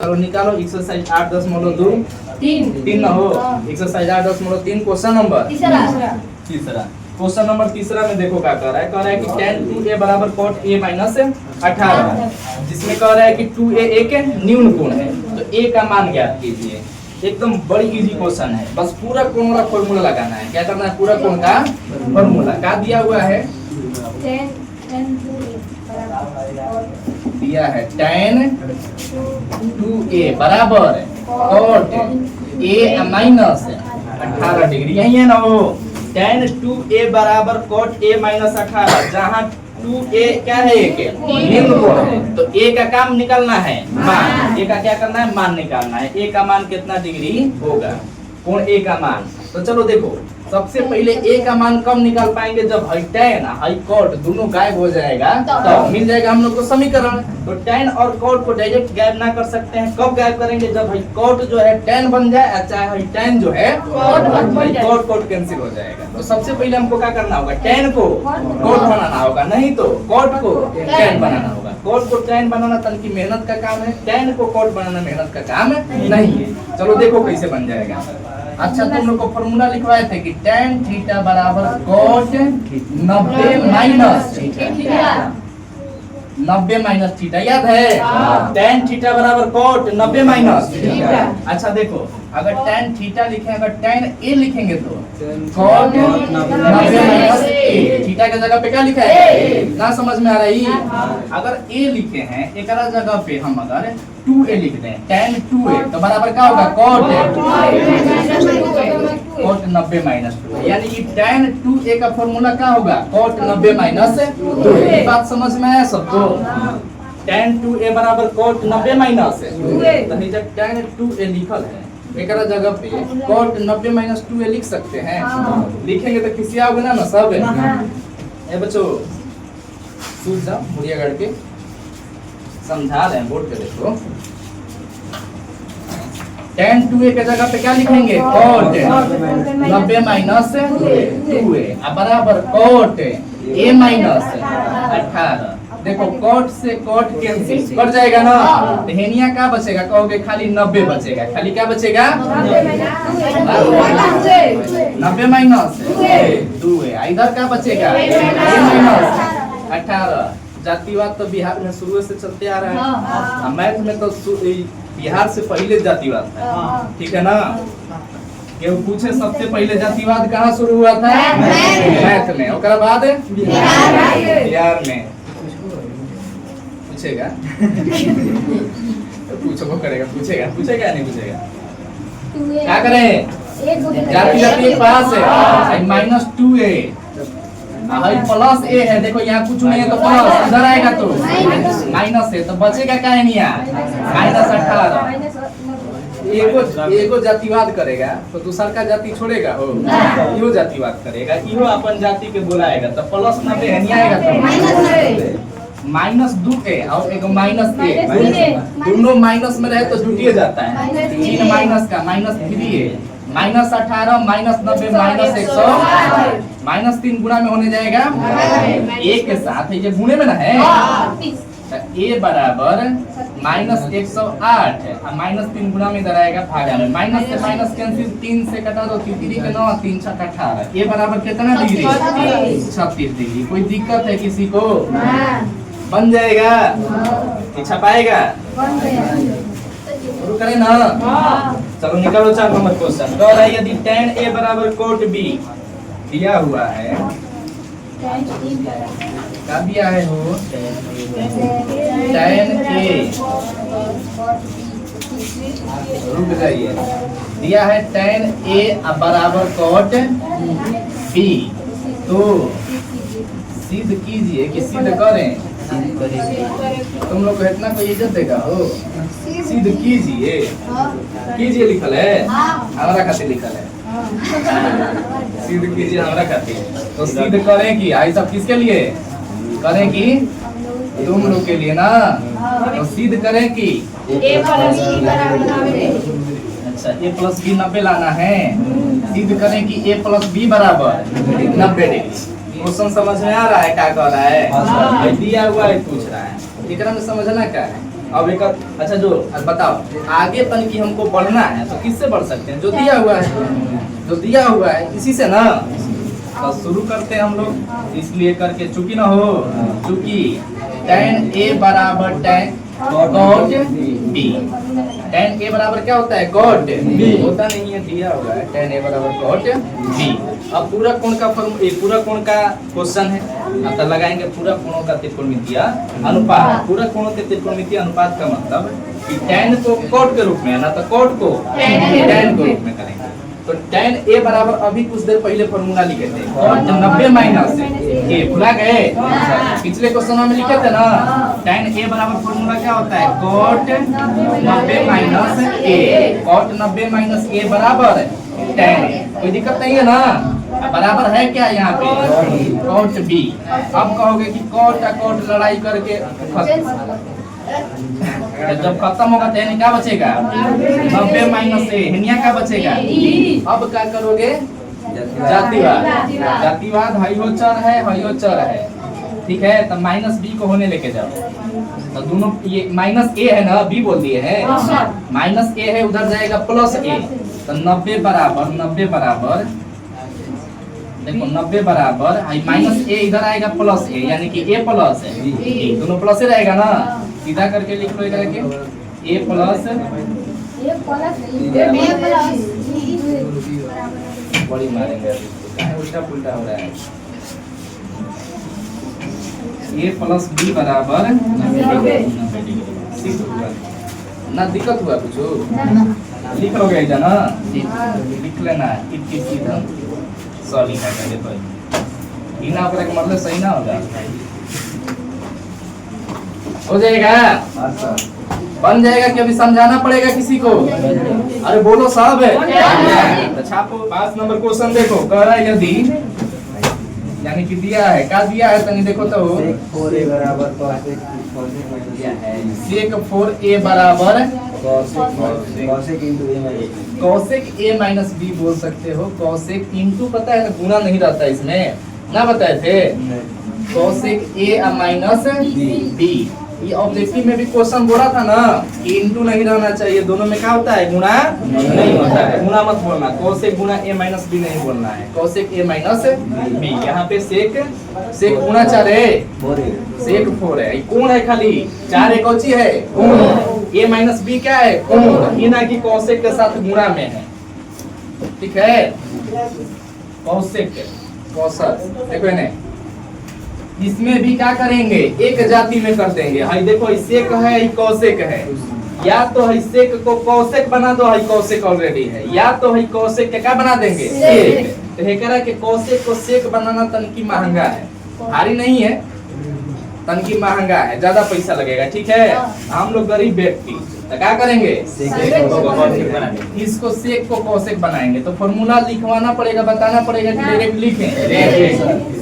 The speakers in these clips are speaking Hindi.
चलो निकालो एक्सरसाइज 8.2 3 ना हो एक्सरसाइज 8.3 क्वेश्चन नंबर तीसरा क्वेश्चन नंबर तीसरा में देखो क्या कह रहा है कि tan 2a बराबर cot a माइनस 18 जिसमें कह रहा है कि 2a एक न्यून कोण है तो a का मान ज्ञात कीजिए। एकदम बड़ी इजी क्वेश्चन है, बस पूरा कोण का फॉर्मूला लगाना है। क्या करना है? पूरा कोण का फॉर्मूला क्या दिया हुआ है? दिया है tan 2a बराबर cot a माइनस 18 डिग्री। यही है ना वो tan 2a बराबर cot a माइनस 18 जहाँ 2a क्या है? एक न्यून कोण है तो a का काम निकालना है मान। a का क्या करना है? मान निकालना है। a का मान कितना डिग्री होगा? कोण a का मान। तो चलो देखो सबसे पहले a का मान कब निकाल पाएंगे? जब हाई tan हाई cot दोनों गायब हो जाएगा तो मिल जाएगा हम लोग को समीकरण। तो tan और cot को डायरेक्ट गायब ना कर सकते हैं। कब गायब करेंगे? जब हाई cot जो है tan बन जाए, चाहे हाई tan जो है cot कैंसिल हो जाएगा। तो सबसे पहले हमको क्या करना होगा? tan को cot बनाना होगा, नहीं तो cot को tan बनाना होगा। cot को tan बनाना तनकी मेहनत का काम है, tan को cot बनाना मेहनत का काम नहीं है। चलो देखो कैसे बन जाएगा। अच्छा तुम लोग को फॉर्मूला लिखवाए थे कि tan थीटा बराबर cot 90 माइनस थीटा याद है? tan थीटा बराबर cot 90 माइनस। अच्छा देखो अगर tan थीटा लिखें, अगर tan a लिखेंगे तो cot 90 माइनस a। थीटा की जगह पे क्या लिखा है? ना समझ में आ रही? अगर a लिखे हैं एक जगह पे हम अगर 2a लिख दें tan 2a तो बराबर क्या होगा? cot 90 minus 2। यानी कि tan 2a का फॉर्मूला क्या होगा? cot 90 minus 2। ये बात समझ में आया सबको? tan 2a बराबर cot 90 माइनस 2। तो जब tan 2a लिखल है एक जगह पे cot 90 माइनस 2a लिख सकते हैं। लिखेंगे तो किसी आओगे ना सब। ए बच्चों सूझ जाओ, मुड़िया गाड़ के समझा रहे हैं, बोर्ड पे देखो। tan 2a के जगह पे क्या लिखेंगे? cot 90 माइनस 2a बराबर cot a माइनस 18। देखो cot से cot कैंसिल कर जाएगा ना तो हेनिया क्या बचेगा? कहोगे खाली 90 बचेगा। खाली क्या बचेगा? 90 माइनस 2a। इधर क्या बचेगा? a minus 18। जातिवाद तो बिहार में शुरू से चलते आ रहा है। मैथ में तो बिहार से पहले जातिवाद था, ठीक है ना? केहू पूछे सबसे पहले जातिवाद कहाँ शुरू हुआ था? मैथ में। उसके बाद बिहार में पूछेगा पूछो करेगा, पूछेगा नहीं पूछेगा? क्या करें? जाति पास है माइनस 2a प्लस a है। देखो यहाँ कुछ नहीं है तो प्लस इधर आएगा तो माइनस है तो बचेगा क्या है? माइनस 18। एगो जातिवाद करेगा तो दूसर का जाति छोड़ेगा हो, इहो जातिवाद करेगा, इहो अपन जाति के बुलाएगा तो प्लस 90 है नहीं आएगा तो माइनस 2a और एक माइनस a दोनों माइनस में रहे तो जुटिए जाता है। 3 माइनस का minus 3a minus 18 minus 90 minus 100 minus 3 गुणा में होने जाएगा a के साथ। ये गुणे में ना है a बराबर माइनस 108 और माइनस 3 गुणा में इधर आएगा भागा में। माइनस से माइनस कैंसिल 3 से कटा दो 3 के 9 3 6 18। a बराबर कितना डिग्री? 36 डिग्री। कोई दिक्कत है किसी को? बन जाएगा कि छपाएगा? शुरू करें ना? चलो निकालो 4 नंबर क्वेश्चन। कह रहा है यदि tan a बराबर cot b दिया हुआ है, क्या दिया है हो? tan a रुक जाइए, दिया है tan a बराबर cot b। तो सिद्ध कीजिए कि सिद्ध करें। तुम लोग को इतना कोई इज्जत देगा हो? सिद्ध कीजिए, कीजिए लिखल है हमारा खातिर लिखल है। सिद्ध कीजिए हमारा खातिर। तो सिद्ध करें कि आई सब किसके लिए करें? कि तुम लोग के लिए ना। तो सिद्ध करें कि अच्छा a प्लस b 90 लाना है। सिद्ध करें कि a प्लस b बराबर 90 डिग्री। क्वेश्चन समझ में आ रहा है? क्या कह रहा है? दिया हुआ है पूछ रहा है, एकरा में समझना क्या है? अब एक अच्छा जो बताओ आगे तन की हमको बढ़ना है तो किससे बढ़ सकते हैं? जो दिया हुआ है, जो दिया हुआ है इसी से ना। तो शुरू करते हैं हम लोग, इसलिए करके चूंकि ना हो, चूंकि tan a बराबर tan cot b। tan a बराबर क्या होता है? cot b होता नहीं है, दिया हुआ है tan a बराबर cot b। अब पूरा कोण का पूरा कोण का क्वेश्चन है, मतलब लगाएंगे पूरा कोणों का त्रिकोणमितीय अनुपात। पूरा कोणों के त्रिकोणमितीय अनुपात का मतलब कि tan को cot के रूप में ना तो cot को tan के रूप में करेंगे। तो tan a बराबर अभी कुछ देर पहले फॉर्मूला लिखे थे cot 90 माइनस a, भुला गए? पिछले क्वेश्चन में लिखे थे ना tan a बराबर फॉर्मूला क्या होता है? cot 90 minus a। cot 90 minus a बराबर tan a। कोई दिक्कत नहीं है ना? बराबर है क्या यहाँ पे? cot b। अब कहोगे कि cot का cot लड़ाई करके जब खत्म होगा तो यानी क्या बचेगा? 90 माइनस a। हिनिया क्या बचेगा? अब क्या करोगे? जातिवाद। जातिवाद हयो चर है, हयो चर है, ठीक है? तो माइनस b को होने लेके जाओ। तो दोनों ये माइनस a है ना, b बोल दिए हैं, माइनस a है उधर जाएगा प्लस a। तो 90 बराबर देखो 90 बराबर माइनस a इधर आएगा प्लस a, यानी कि a प्लस है, दोनों प्लस ही रहेगा ना। सीधा करके लिख लो इधर के a प्लस बड़ी मारेंगे, उल्टा पुल्टा हो रहा है। a प्लस b बराबर 90 ना। दिक्कत हुआ कुछ? लिख लोगे इधर ना, लिख लेना इधर। सॉरी है पहले तो इना ऊपर का मतलब सही ना होगा। हो जाएगा? बन जाएगा कि अभी समझाना पड़ेगा किसी को? अरे बोलो साहब है। तो छापो 5 नंबर क्वेश्चन देखो, कह रहा है यदि, यानी कि दिया है, क्या दिया है तनी देखो तो, sec 4a बराबर sec 4a बराबर cosec a माइनस b बोल सकते हो। cosec इंटू पता है ना, गुना नहीं रहता इसमें ना, बताए थे? cosec a minus b। ये ऑब्जेक्टिव में भी क्वेश्चन बोला था ना कि इंटू नहीं रहना चाहिए, दोनों में क्या होता है? गुना नहीं होता है। गुना मत बोलना, cosec Guna a minus b नहीं बोलना है, cosec a माइनस b। यहाँ पे sec गुना 4 है, sec 4 है, कोण है खाली, 4 एक औची है कोण, a माइनस b क्या है? कोण। ये ना कि cosec के साथ गुणा में है, ठीक है? cosec देखो इन्हें, इसमें भी क्या करेंगे? एक जाति में कर देंगे। हाई देखो सेक है, cosec है, या तो है सेक को cosec बना दो, है cosec ऑलरेडी है, या तो है cosec के क्या बना देंगे? सेक। तो हे करा कि cosec को सेक बनाना तनकी महंगा है, भारी नहीं है, तनकी महंगा है, ज्यादा पैसा लगेगा, ठीक है? हम लोग गरीब व्यक्ति तो क्या करेंगे? इसको सेक को cosec बनाएंगे। तो फॉर्मूला लिखवाना पड़ेगा, बताना पड़ेगा कि डायरेक्ट लिखें।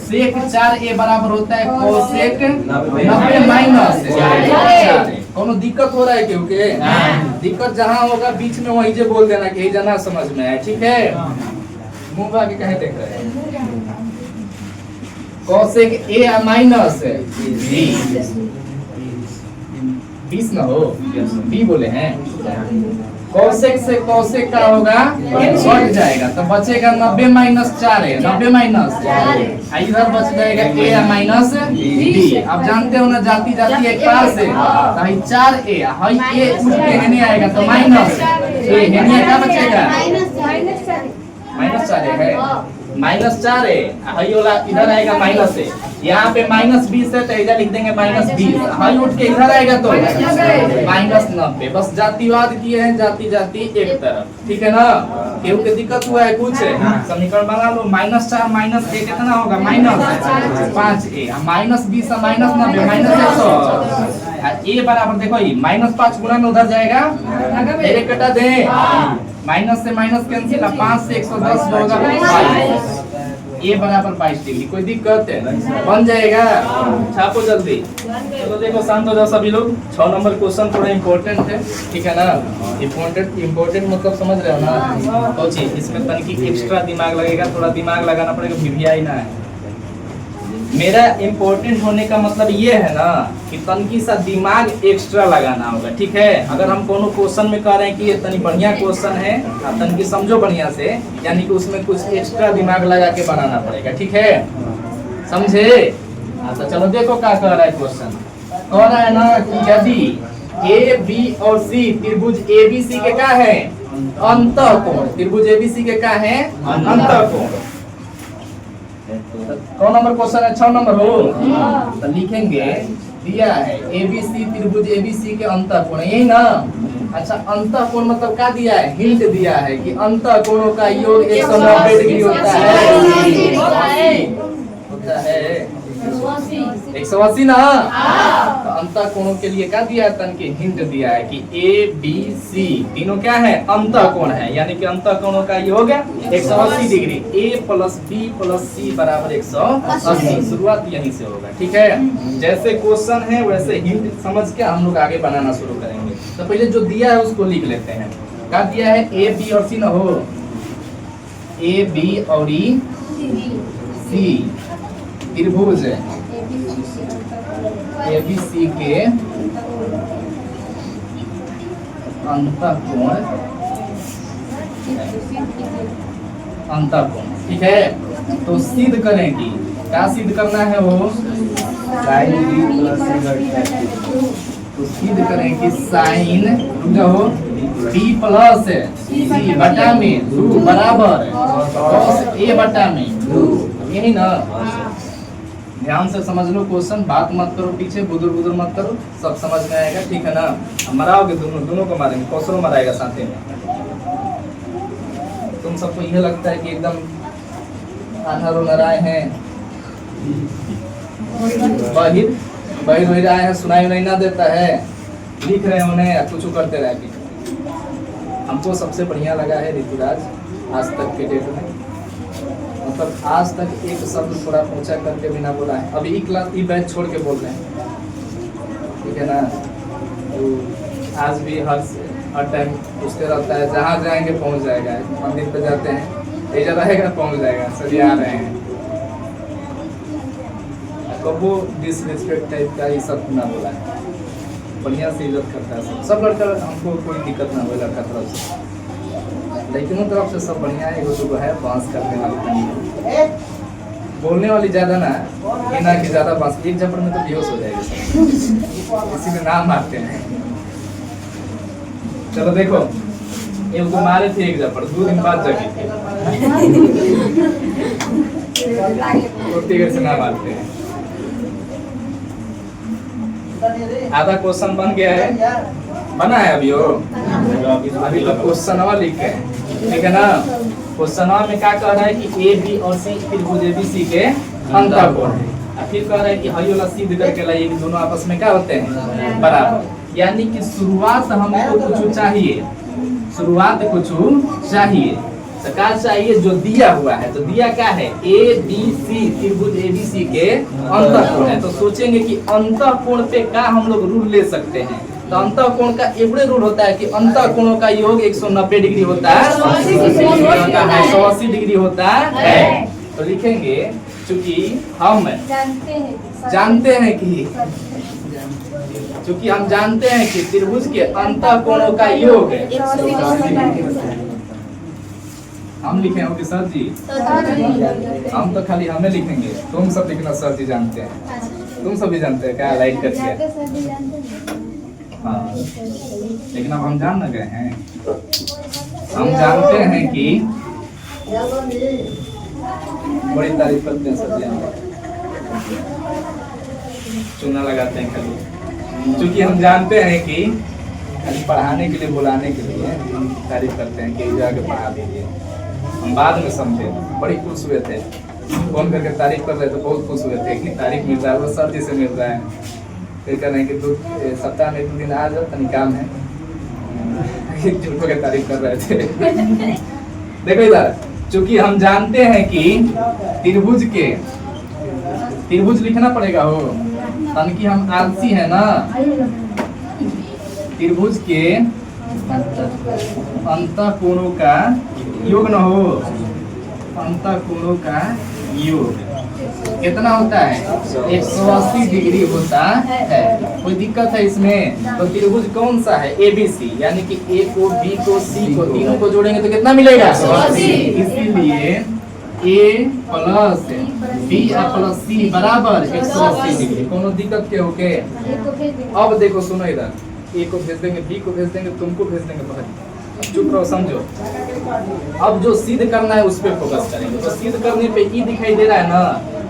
सेक 4a बराबर होता है cosec 90 माइनस 4। कोनो दिक्कत हो रहा है क्योंकि दिक्कत जहाँ होगा बीच में वही जे बोल देना कि जना समझ में है, ठीक है? मुंह आगे कहे देख रहे हैं? cosec a माइनस b 20 ना हो, b बोले हैं। cosec से cosec का होगा कट जाएगा, तो बचेगा 90 माइनस 4 है, 90 माइनस 4 इधर बच जाएगा a माइनस b। अब जानते हो ना जाति जाति एक पास है, तो 4a हाई a उठ के नहीं आएगा तो माइनस a, यानी क्या बचेगा? माइनस 4 है, माइनस 4 है, हाई वाला इधर आएगा माइनस है, यहाँ पे माइनस 20 है तो इधर लिख देंगे माइनस 20, हाई उठ के इधर आएगा तो माइनस 90। बस जातिवाद किए हैं, जाति जाति एक तरफ, ठीक है ना? केहू के दिक्कत हुआ है कुछ? समीकरण बना लो, माइनस 4 माइनस a कितना होगा? Minus 5a, minus 20 minus 90 minus 100। a बराबर देखो ये माइनस 5 गुना में उधर जाएगा, डायरेक्ट कटा दे, माइनस से माइनस कैंसिल, 5 से 110 होगा 22, a बराबर 22 डिग्री। कोई दिक्कत है? बन जाएगा, छापो जल्दी। चलो देखो शांत हो जाओ सभी लोग। 6 नंबर क्वेश्चन थोड़ा इम्पोर्टेंट है, ठीक है ना? इम्पोर्टेंट मतलब समझ रहे हो ना? तो इसमें तनिक एक्स्ट्रा दिमाग लगेगा, थोड़ा दिमाग लगाना पड़ेगा, भिड़िया ही ना है। मेरा इम्पोर्टेंट होने का मतलब ये है ना कि तनकी सा दिमाग एक्स्ट्रा लगाना होगा, ठीक है। अगर हम कोनो क्वेश्चन में कह रहे हैं कि ये तनी बढ़िया क्वेश्चन है, तनकी समझो बढ़िया से, यानी कि उसमें कुछ एक्स्ट्रा दिमाग लगा के बनाना पड़ेगा, ठीक है, समझे। तो चलो देखो क्या कह रहा है क्वेश्चन। कह रहा है ना कि यदि ए बी और सी त्रिभुज ए बी सी के क्या है अंतःकोण, त्रिभुज ए बी सी के क्या है अंतःकोण। कौन नंबर क्वेश्चन है? 6 नंबर हो। तो लिखेंगे दिया है एबीसी त्रिभुज एबीसी के अंतःकोण, यही ना। अच्छा, अंतःकोण मतलब क्या दिया है? हिंट दिया है कि अंतःकोणों का योग 190 डिग्री होता है। 180 ना। तो अंतःकोणों के लिए क्या दिया है? तन के हिंट दिया है कि ए बी सी तीनों क्या है अंतःकोण है, यानी कि अंतःकोणों का योग 180 डिग्री। ए प्लस बी प्लस सी बराबर 180। शुरुआत यहीं से होगा, ठीक है। जैसे क्वेश्चन है वैसे हिंट समझ के हम लोग आगे बनाना शुरू करेंगे। तो पहले जो दिया है उसको लिख लेते हैं। क्या दिया है? ए बी और सी ना हो, ए बी और सी त्रिभुज एबीसी के अंतःकोण, ठीक है। तो सिद्ध करेंगे, क्या सिद्ध करना है? वो साइन बी प्लस, तो सिद्ध करेंगे साइन बी प्लस सी बटा में 2 बराबर cos ए बटा में 2, यही ना। ध्यान से समझ लो क्वेश्चन, बात मत करो पीछे, बुजुर्ग मत करो, सब समझ में आएगा, ठीक है ना। मराओगे दोनों को मारेंगे, कौशरों मराएगा साथ में। तुम सबको यह लगता है कि एकदम अनहरो नाराय हैं, बहिर आए हैं, सुनाई नहीं ना देता है, लिख रहे हैं उन्हें या कुछ करते रहे। हमको सबसे बढ़िया लगा है ऋतुराज आज तक के डेट में, मतलब आज तक एक शब्द थोड़ा ऊंचा करके बिना बोला है। अभी ई बैच छोड़ के बोल रहे हैं, ठीक है ना। तो आज भी हर टाइम पूछते रहता है, जहाँ जाएंगे पहुंच जाएगा, मंदिर पे जाते हैं ऐसा रहेगा पहुंच जाएगा, सभी आ रहे हैं। कबो डिसरिस्पेक्ट टाइप का ये सब ना बोला है, बढ़िया से इज्जत करता है सब लड़का, हमको कोई दिक्कत ना हो लड़का तरफ से, लेकिन उन तरफ से सब बढ़िया है। वो है बांस करने वाली, बोलने वाली ज्यादा ना, ये ना कि ज्यादा बांस, एक झपड़ में तो बेहोश हो जाएगी, इसी में नाम मारते हैं। चलो देखो, ये उनको मारे थे एक झपड़, 2 दिन बाद जगी थे, से नाम मारते हैं। आधा क्वेश्चन बन गया है, बना है अभी हो, अभी तो क्वेश्चनवा लिखे हैं, ठीक है ना। क्वेश्चनवा में क्या कह रहा है कि ए बी और सी त्रिभुज एबीसी के अंतःकोण है। फिर कह रहा है कि हई वाला सिद्ध करके लाइए कि दोनों आपस में क्या होते हैं बराबर, यानी कि शुरुआत हमको कुछ चाहिए, शुरुआत कुछ चाहिए। तो क्या चाहिए? जो दिया हुआ है, तो दिया क्या है? ए बी सी त्रिभुज एबीसी के अंतःकोण है। तो सोचेंगे कि अंतःकोण पे क्या हम लोग रूल ले सकते हैं। तो अंतःकोण का एक रूल होता है कि अंतःकोणों का योग 190 डिग्री होता है, 180 डिग्री होता है। तो लिखेंगे चूंकि हम जानते हैं कि त्रिभुज के अंतःकोणों का योग हम लिखे होंगे सर जी, हम तो खाली हमें लिखेंगे, तुम सब लिखना सर जी जानते हैं, तुम सभी जानते हैं क्या लाइट करके। हाँ, लेकिन अब हम जान न गए हैं, हम जानते हैं कि बड़ी तारीफ करते हैं सर जी, चूना लगाते हैं खाली, क्योंकि हम जानते हैं कि खाली पढ़ाने के लिए, बुलाने के लिए हम तारीफ करते हैं कि जाके पढ़ा दीजिए। हम बाद में समझे, बड़ी खुश हुए थे, फोन करके तारीफ कर रहे थे, बहुत खुश हुए थे कि तारीफ मिल रहा है, वो सर जी से मिल रहा है। फिर कह रहे हैं कि सप्ताह में 2 दिन आ जाओ, तनी काम है, झूठों की तारीफ कर रहे थे। देखो इधर, चूंकि हम जानते हैं कि त्रिभुज लिखना पड़ेगा हो, तनकी हम आलसी है ना, त्रिभुज के अंतःकोणों का योग न हो, अंतःकोणों का योग कितना होता है 180 डिग्री होता है। कोई दिक्कत है इसमें? तो त्रिभुज कौन सा है? ABC, यानी कि A को B को C को तीनों को जोड़ेंगे तो कितना मिलेगा? 180। इसीलिए A plus B plus C बराबर 180 डिग्री। कोनो दिक्कत के होके? अब देखो सुनो इधर, A को भेज देंगे, B को भेज देंगे, तुमको भेज देंगे, बहुत चुप रहो, समझो। अब जो सिद्ध करना है उस पे फोकस करेंगे। तो सिद्ध करने पे E दिखाई दे रहा है ना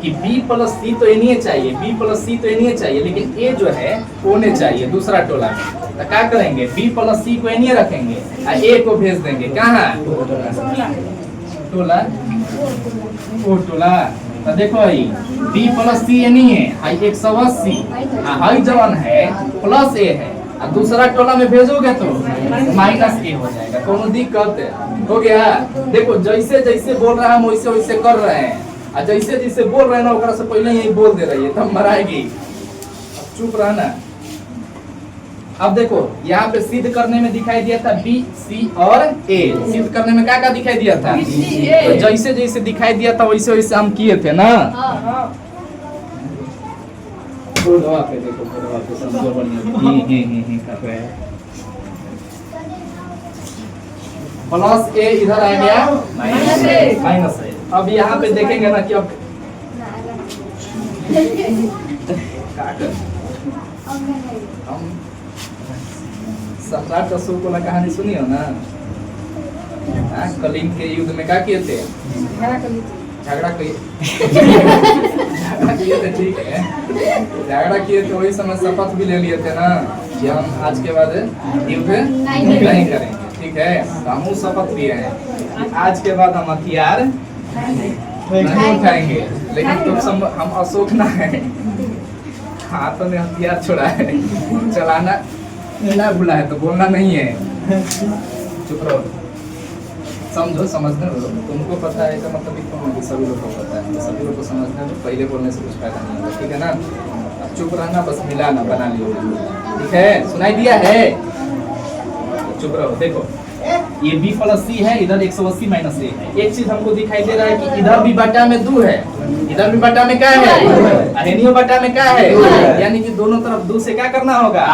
कि B प्लस C तो नहीं चाहिए, B प्लस C तो नहीं चाहिए, लेकिन A जो है होने चाहिए दूसरा टोला में। तो क्या करेंगे? B प्लस C को नहीं रखेंगे और A को भेज देंगे कहाँ? टोला ओ टोला। तो देखो भाई B प्लस C नहीं है, हाई 180, हाई जवान है प्लस A है, और दूसरा टोला में भेजोगे तो माइनस A हो जाएगा। कोनो दिक्कत हो गया? देखो जैसे जैसे बोल रहा है हम वैसे वैसे कर रहे हैं, और जैसे जैसे बोल रहे हैं ना ओकरा से पहले यही बोल दे रही है, तब मराएगी। चुप रहना। अब देखो यहाँ पे सिद्ध करने में दिखाई दिया था B, C और A। सिद्ध करने में क्या क्या दिखाई दिया था? तो जैसे जैसे दिखाई दिया था वैसे वैसे हम किए थे ना। पे देखो पे समझो बढ़िया कर रहे हैं। प्लस A इधर आ गया माइनस A। अब यहाँ पे देखेंगे ना कि अब हम सम्राट अशोक वाला कहानी सुनी हो ना? कलिंग के युद्ध में क्या किए थे? झगड़ा किए थे, ठीक है, झगड़ा किए थे। वही समय शपथ भी ले लिए थे ना कि हम आज के बाद युद्ध नहीं करेंगे, ठीक है। तो हम शपथ लिए हैं कि आज के बाद हम हथियार नहीं उठाएंगे। लेकिन तुम हम अशोक ना है, हाथों में हथियार छोड़ा है, चलाना ना भूला है, तो बोलना नहीं है। चुप रहो, समझो, समझने दो। तुमको पता है इसका मतलब इतना नहीं, सभी लोग को पता है। सभी लोग को समझने दो, पहले बोलने से कुछ फायदा नहीं होगा, ठीक है ना? अब चुप रहना, बस मिलाना बना लियो, ठीक है? सुनाई दिया है? चुप रहो। देखो ये B प्लस C है, इधर 180 माइनस A है। एक चीज हमको दिखाई दे रहा है कि इधर भी बटा में 2 है, इधर भी बटा में क्या है? अहेनियो बटा में क्या है? यानी कि दोनों तरफ 2 से क्या करना होगा?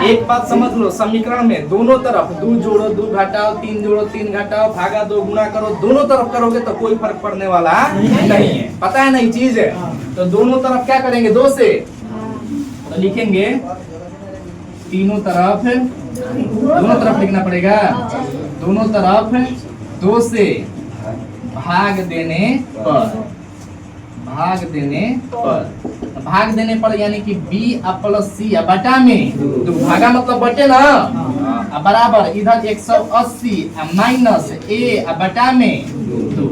एक बात समझ लो, समीकरण में दोनों तरफ 2 जोड़ो 2 घटाओ, 3 जोड़ो 3 घटाओ, भागा 2 गुणा करो, दोनों तरफ करोगे तो कोई फर्क पड़ने वाला नहीं है। पता है नई चीज है? तो दोनों तरफ क्या करेंगे? 2 से। तो लिखेंगे तीनों तरफ, दोनों तरफ लिखना पड़ेगा। दोनों तरफ 2 से भाग देने पर, भाग देने पर यानी कि B प्लस C बटा में 2, भागा मतलब बटे ना, बराबर इधर 180 माइनस A बटा में 2।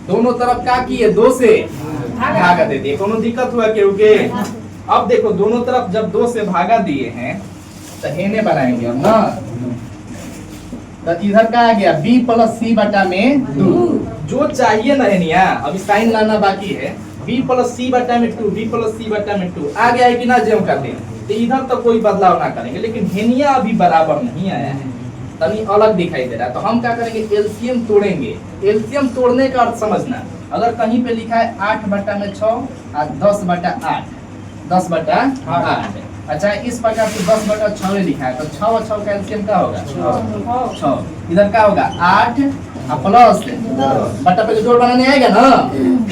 दोनों तरफ क्या किए? 2 से भागा दे दिए। कोनो दिक्कत हुआ क्योंकि अब देखो दोनों तरफ जब 2 से भागा दिए हैं तो हेने बनाएंगे हम ना। तो इधर क्या आ गया? B प्लस C बटा में 2। जो चाहिए ना हेनिया, अभी साइन लाना बाकी है। B प्लस C बटा में 2, B प्लस C बटा में 2 आ गया है कि ना? जेम करते हैं तो इधर तो कोई बदलाव ना करेंगे, लेकिन हेनिया अभी बराबर नहीं आया है, तनी अलग दिखाई दे रहा है। तो हम क्या करेंगे? एलसीएम तोड़ेंगे। एलसीएम तोड़ने का अर्थ समझना, अगर कहीं पे लिखा है 8 बटा में 6 और 10 बटा 8, 10 बटा 8, अच्छा इस प्रकार से 10 बटा 6 लिखा है, तो 6 और 6 का एलसीएम क्या होगा? 6। इधर क्या होगा? 8 प्लस बटा पे जोड़ बनाने आएगा ना,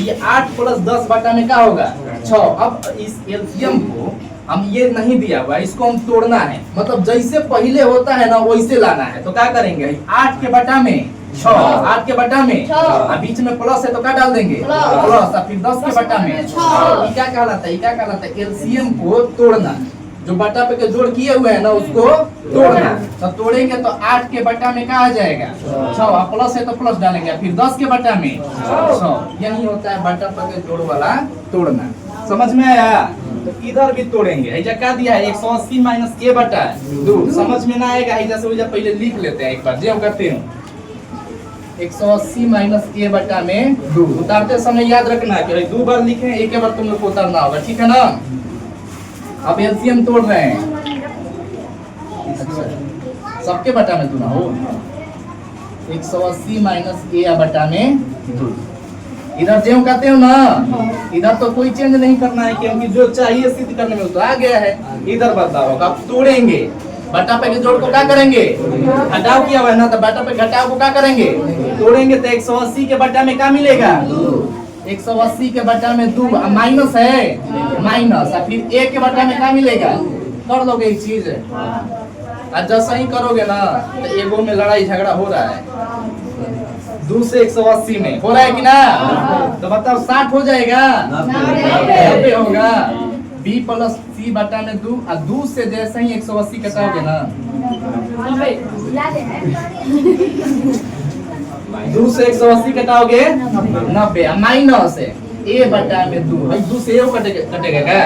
ये 8 प्लस 10 बटा में क्या होगा? 6। अब इस एलसीएम को हम, ये नहीं दिया हुआ, इसको हम तोड़ना है, मतलब जैसे पहले होता है ना वैसे लाना है। तो क्या करेंगे? 8 के बटा में 6, 8 के बटा में, बीच में प्लस है तो क्या डाल देंगे? प्लस। फिर 10 के बटा में 6। क्या कहलाता है? क्या कहलाता है? एलसीएम को तोड़ना। जो बटा पे के जोड़ किए हुए हैं ना उसको तोड़ना। तो तोड़ेंगे तो 8 के बटा में क्या आ जाएगा? 6, प्लस है तो प्लस डालेंगे, फिर 10 के बटा में 6। यही होता है बटा पे के जोड़ वाला तोड़ना। समझ में आया? तो इधर भी तोड़ेंगे। ऐसा क्या दिया है? 180 माइनस A बटा 2। समझ में ना आएगा ऐसा से पहले लिख लेते हैं एक बार, जो हम करते हैं 180 माइनस A बटा में 2। उतारते समय याद रखना कि 2 बार लिखे, एक बार तुम लोग को उतारना होगा, ठीक है ना? अब एलसीएम तोड़ रहे हैं, सबके बटा में 2 ना हो। 180 माइनस A बटा में 2। इधर ज्यों कहते हो ना, इधर तो कोई चेंज नहीं करना है क्योंकि जो चाहिए सिद्ध करने में तो आ गया है। इधर बदलाव होगा, अब तोड़ेंगे, बटा पे के जोड़ को क्या करेंगे, घटाव किया हुआ है ना, तो बटा पे घटाव को क्या करेंगे, तोड़ेंगे तो 180 के बटा में क्या मिलेगा, 180 के बटा में 2 माइनस है, माइनस, और फिर 1 के बटा में क्या मिलेगा, कर लोगे एक चीज, और जैसा ही करोगे ना तो एगो में लड़ाई झगड़ा हो रहा है, 2 से 180 में हो रहा है कि ना, तो बताओ 60 हो जाएगा, 90 होगा, b प्लस c बटा में 2, और 2 से जैसे ही 180 कटाओगे ना, 2 से 180 कटाओगे 90, माइनस है a बटा में 2, भाई 2 से कटेगा क्या,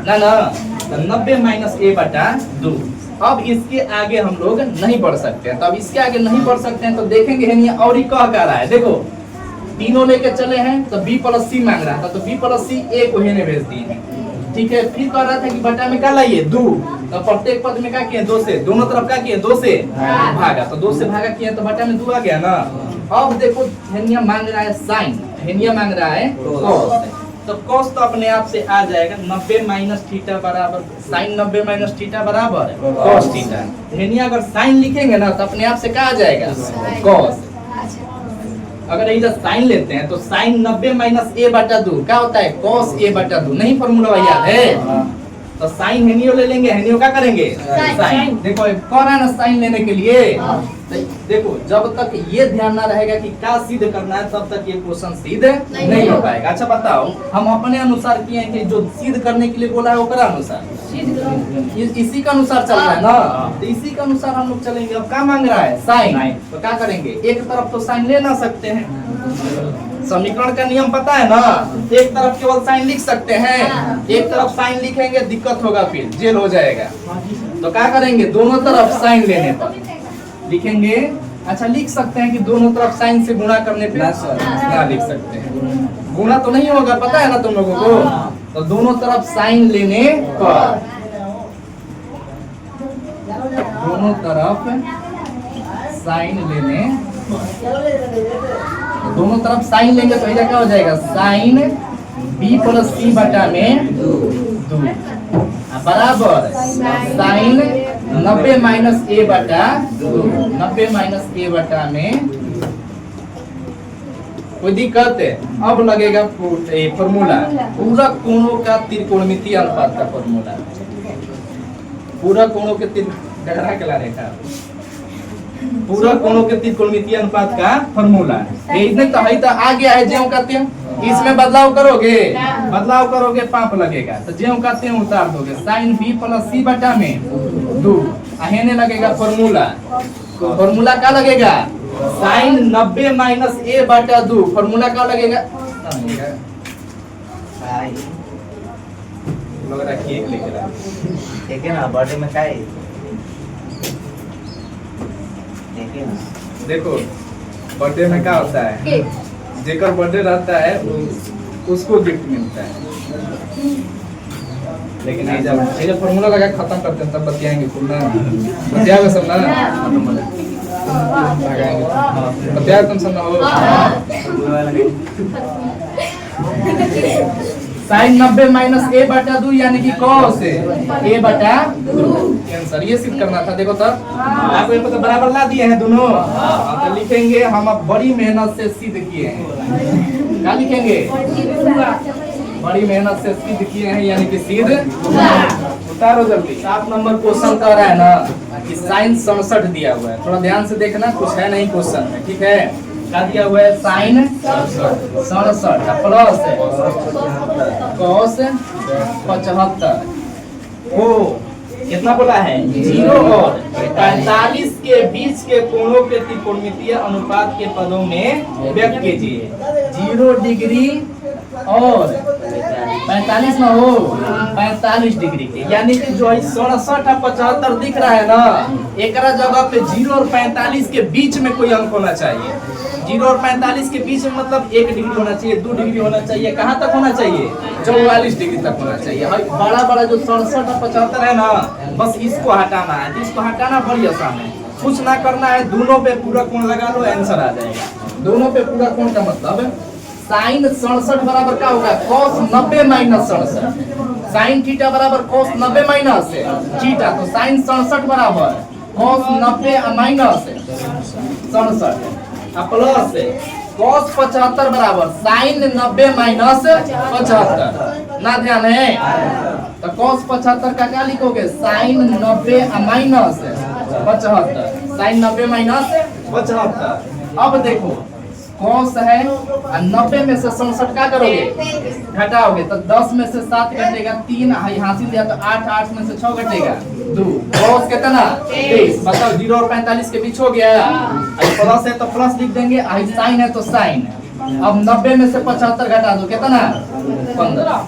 ना ना, तो 90 माइनस a बटा 2। अब इसके आगे हम लोग नहीं बढ़ सकते हैं, तो अब इसके आगे नहीं बढ़ सकते हैं तो देखेंगे है और ही कह रहा है, देखो तीनों लेके चले हैं तो b प्लस सी मांग रहा था, तो b प्लस सी a को हेने भेज दिए, ठीक है। फिर कह रहा था कि बटा में क्या लाइए 2, तो प्रत्येक पद में क्या किए 2 से, दोनों तरफ क्या किए 2 से भागा, तो 2 से भागा किए तो बटा में 2 आ गया ना। अब देखो हेनिया मांग रहा है साइन, हेनिया मांग रहा है कॉस, तो कॉस तो अपने आप से आ जाएगा 90 माइनस थीटा बराबर साइन 90 माइनस थीटा बराबर कॉस थीटा। हेनिया अगर साइन लिखेंगे ना तो अपने आप से क्या आ जाएगा कॉस। अगर इधर साइन लेते हैं तो साइन 90 माइनस a बटा 2 क्या होता है कॉस a बटा 2, नहीं फॉर्मूला याद है, तो साइन हेनियो ले लेंगे, हेनियो क्या करेंगे साइन, देखो कौन है ना साइन लेने के लिए, तो देखो जब तक ये ध्यान ना रहेगा कि क्या सिद्ध करना है तब तक ये क्वेश्चन सिद्ध नहीं हो पाएगा। अच्छा बताओ, हम अपने अनुसार किए हैं कि जो सिद्ध करने के लिए बोला है वो अनुसार इसी का अनुसार चल रहा है ना, तो इसी का अनुसार हम लोग चलेंगे। अब क्या मांग रहा है साइन, तो क्या करेंगे, एक तरफ तो साइन ले ना सकते हैं, समीकरण का नियम पता है ना, एक तरफ केवल साइन लिख सकते हैं, एक तरफ साइन लिखेंगे दिक्कत होगा, फिर जेल हो जाएगा, तो क्या करेंगे दोनों तरफ साइन लेने पर लिखेंगे। अच्छा लिख सकते हैं कि दोनों तरफ साइन से गुणा करने पे ना लिख सकते हैं, गुणा तो नहीं होगा पता है ना तुम लोगों को, तो दोनों तरफ साइन लेने पर, दोनों तरफ साइन लेने, दोनों तरफ साइन लेंगे तो इधर क्या हो जाएगा साइन b प्लस सी बटा में 2 बराबर साइन 90 माइनस a बटा 2, 90 माइनस a बटा में, कोई दिक्कत है। अब लगेगा फॉर्मूला, पूरा कोणों का त्रिकोणमितीय अनुपात का फॉर्मूला, पूरा कोणों के पूरा कोणों के त्रिकोणमितीय अनुपात का फॉर्मूला, इसमें तो है तो आ गया है ज्यों कहते हैं, इसमें बदलाव करोगे पाप लगेगा, तो ज्यों कहते हैं उतार दोगे साइन b प्लस सी बटा में 2, हेने लगेगा फॉर्मूला, फॉर्मूला क्या लगेगा साइन 90 माइनस a बटा 2, फॉर्मूला क्या लगेगा ठीक है ना, बर्थडे में क्या है देखो बर्थडे में क्या होता है, जेकर बर्थडे रहता है उसको गिफ्ट मिलता है, लेकिन नहीं जब फॉर्मूला लगा खत्म करते हैं तब बतियाएंगे, बतियाओगे सब ना, बतियाओ तुम सब ना हो। साइन 90 माइनस a बटा 2 यानी कि कॉस a बटा 2 आंसर, ये सिद्ध करना था। देखो तब आपको ये पता बराबर ला दिए हैं दोनों, तो लिखेंगे हम अब बड़ी मेहनत से सिद्ध किए हैं, क्या लिखेंगे बड़ी मेहनत से सिद्ध किए हैं यानी कि सिद्ध। उतारो जल्दी, 7 नंबर क्वेश्चन कह रहा है ना कि साइन 67 दिया हुआ है, थोड़ा ध्यान से देखना, कुछ है नहीं क्वेश्चन में, ठीक है। क्या दिया हुआ है साइन 67 प्लस कॉस 75, ओ कितना बोला है 0 और 45 के बीच के कोणों के त्रिकोणमितीय अनुपात के पदों में व्यक्त कीजिए। 0 डिग्री और 45 ना हो 45 डिग्री के, यानी कि जो 67 और 75 दिख रहा है ना, एक जगह पे 0 और 45 के बीच में कोई अंक होना चाहिए। 0 और 45 के बीच में मतलब 1 डिग्री होना चाहिए, 2 डिग्री होना चाहिए, कहाँ तक होना चाहिए 44 डिग्री तक होना चाहिए। बड़ा बड़ा जो 67 और 75 है ना, बस इसको हटाना है, इसको हटाना बड़ी आसान है, कुछ ना करना है, दोनों पे पूरा कोण लगा लो आंसर आ जाएगा। दोनों पे पूरा कोण का मतलब साइन 67 बराबर क्या होगा cos 90 माइनस 67 साइन थीटा बराबर cos 90 माइनस थीटा तो साइन 67 बराबर cos 90 माइनस 67 प्लस cos 75 बराबर साइन 90 माइनस 75 ना ध्यान है तो cos 75 का क्या लिखोगे साइन 90 माइनस 75 साइन 90 माइनस 75 अब देखो cos है और 90 में से 67 क्या करोगे घटाओगे तो 10 में से 7 घटेगा 3 यहाँ से दिया तो 8 8 में से 6 घटेगा 2 cos कितना 23 बताओ 0 और 45 के बीच हो गया प्लस है तो प्लस लिख देंगे साइन है तो साइन अब 90 में से 75 घटा दो कितना 15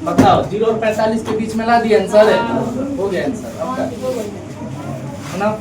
बताओ 0 और 45 के बीच में ला दिया आंसर है हो गया आंसर अब ना